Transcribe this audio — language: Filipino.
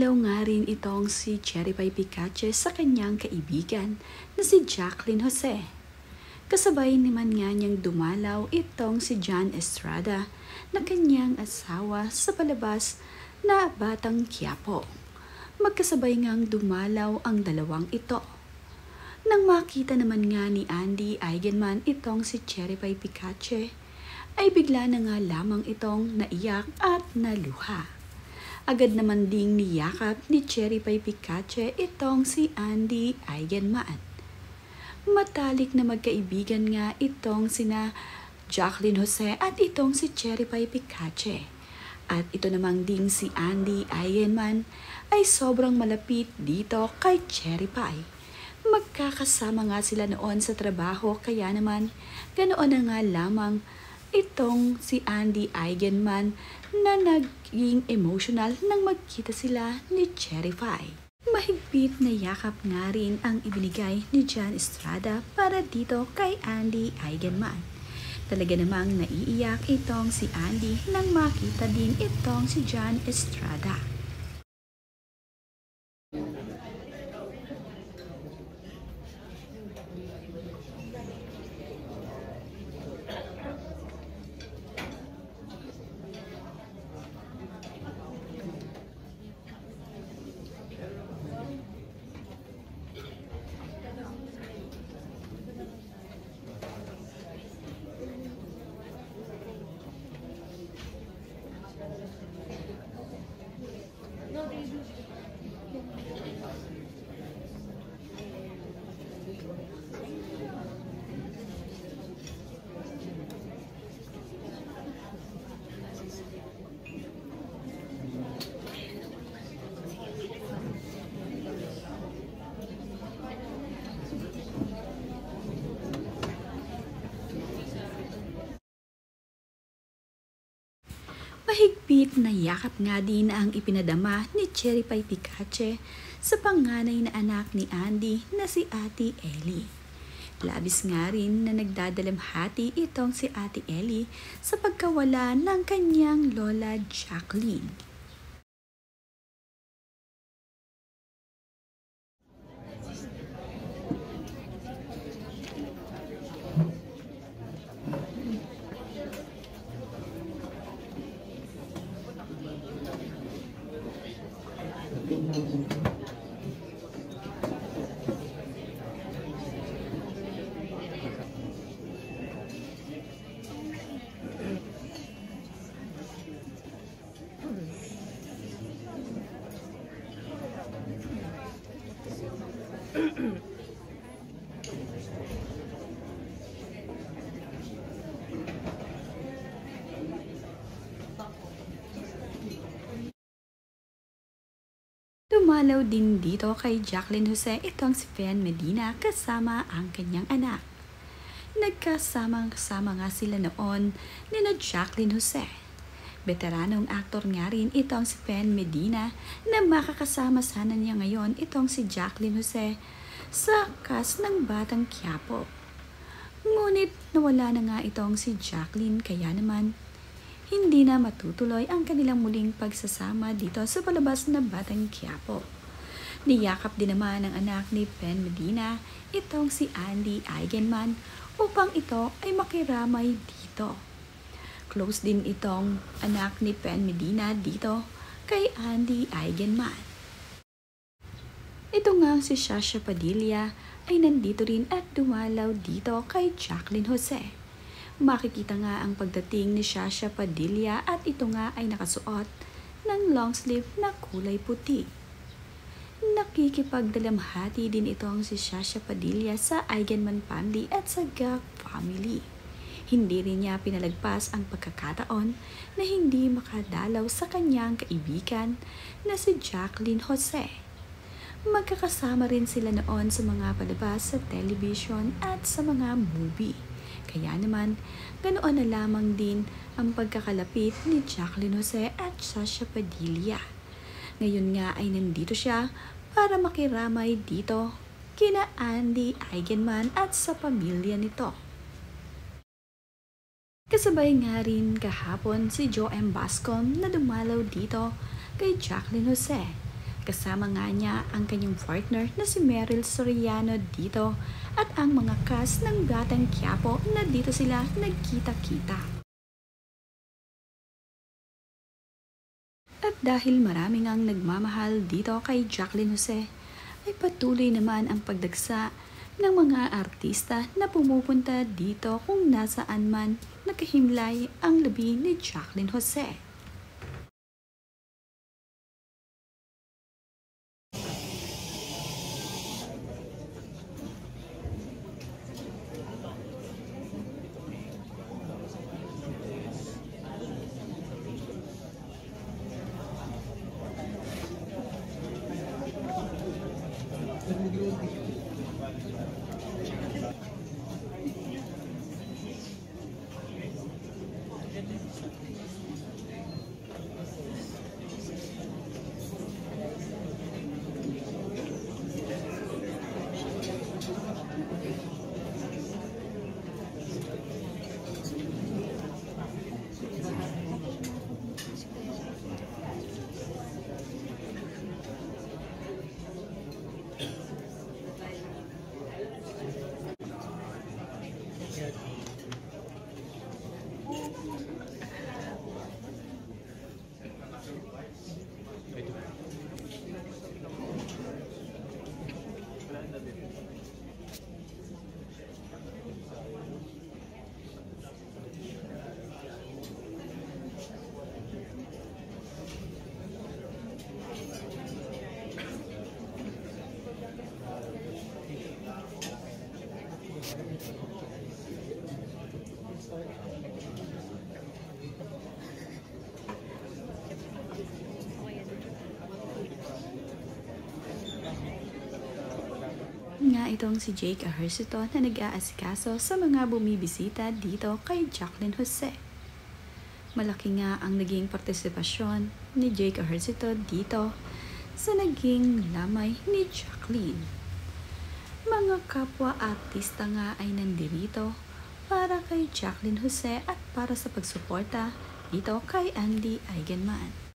Dumalaw nga rin itong si Cherry Pie Picache sa kanyang kaibigan na si Jacqueline Jose. Kasabay naman nga niyang dumalaw itong si John Estrada na kanyang asawa sa palabas na Batang Quiapo. Magkasabay ngang dumalaw ang dalawang ito. Nang makita naman nga ni Andy Eigenman itong si Cherry Pie Picache, ay bigla na nga lamang itong naiyak at naluha. Agad naman ding niyakap ni Cherry Pie Picache itong si Andy Eigenman. Matalik na magkaibigan nga itong sina Jacqueline Jose at itong si Cherry Pie Picache. At ito namang ding si Andy Eigenman ay sobrang malapit dito kay Cherry Pie. Magkakasama nga sila noon sa trabaho kaya naman ganoon na nga lamang itong si Andy Eigenman na naging emotional nang magkita sila ni Cherry Pie. Mahigpit na yakap nga rin ang ibinigay ni John Estrada para dito kay Andy Eigenman. Talaga namang naiiyak itong si Andy nang makita din itong si John Estrada. Mahigpit na yakap nga din ang ipinadama ni Cherry Pie Picache sa panganay na anak ni Andy na si Ate Ellie. Labis nga rin na nagdadalamhati itong si Ate Ellie sa pagkawala ng kanyang lola Jacqueline. Dumalaw din dito kay Jacqueline Jose itong si Fen Medina kasama ang kanyang anak. Nagkasama-kasama nga sila noon ni Jacqueline Jose. Veteranong aktor nga rin itong si Fen Medina na makakasama sana niya ngayon itong si Jacqueline Jose sa cast ng Batang Quiapo. Ngunit nawala na nga itong si Jacqueline kaya naman hindi na matutuloy ang kanilang muling pagsasama dito sa palabas na Batang Quiapo. Niyakap din naman ng anak ni Fen Medina itong si Andy Eigenman upang ito ay makiramay dito. Close din itong anak ni Fen Medina dito kay Andy Eigenman. Ito nga si Sasha Padilla ay nandito rin at dumalaw dito kay Jacqueline Jose. Makikita nga ang pagdating ni Sasha Padilla at ito nga ay nakasuot ng long sleeve na kulay puti. Nakikipagdalamhati din itong si Sasha Padilla sa Eigenman family at sa Gag family. Hindi rin niya pinalagpas ang pagkakataon na hindi makadalaw sa kanyang kaibigan na si Jacqueline Jose. Magkakasama rin sila noon sa mga palabas sa television at sa mga movie. Kaya naman, ganoon na lamang din ang pagkakalapit ni Jacqueline Jose at Sasha Padilla. Ngayon nga ay nandito siya para makiramay dito kina Andy Eigenman at sa pamilya nito. Kasabay nga rin kahapon si Joe M. Bascom na dumalaw dito kay Jacqueline Jose. Kasama nga niya ang kanyang partner na si Meryl Soriano dito at ang mga cast ng Batang Quiapo na dito sila nagkita-kita. At dahil maraming ang nagmamahal dito kay Jacqueline Jose, ay patuloy naman ang pagdagsa ng mga artista na pumupunta dito kung nasaan man nakahimlay ang labi ni Jacqueline Jose. Nga itong si Jake Ejercito na nag-aasikaso sa mga bumibisita dito kay Jacqueline Jose. Malaki nga ang naging partisipasyon ni Jake Ejercito dito sa naging lamay ni Jacqueline. Mga kapwa artista nga ay nandirito para kay Jacqueline Jose at para sa pagsuporta dito kay Andy Eigenman.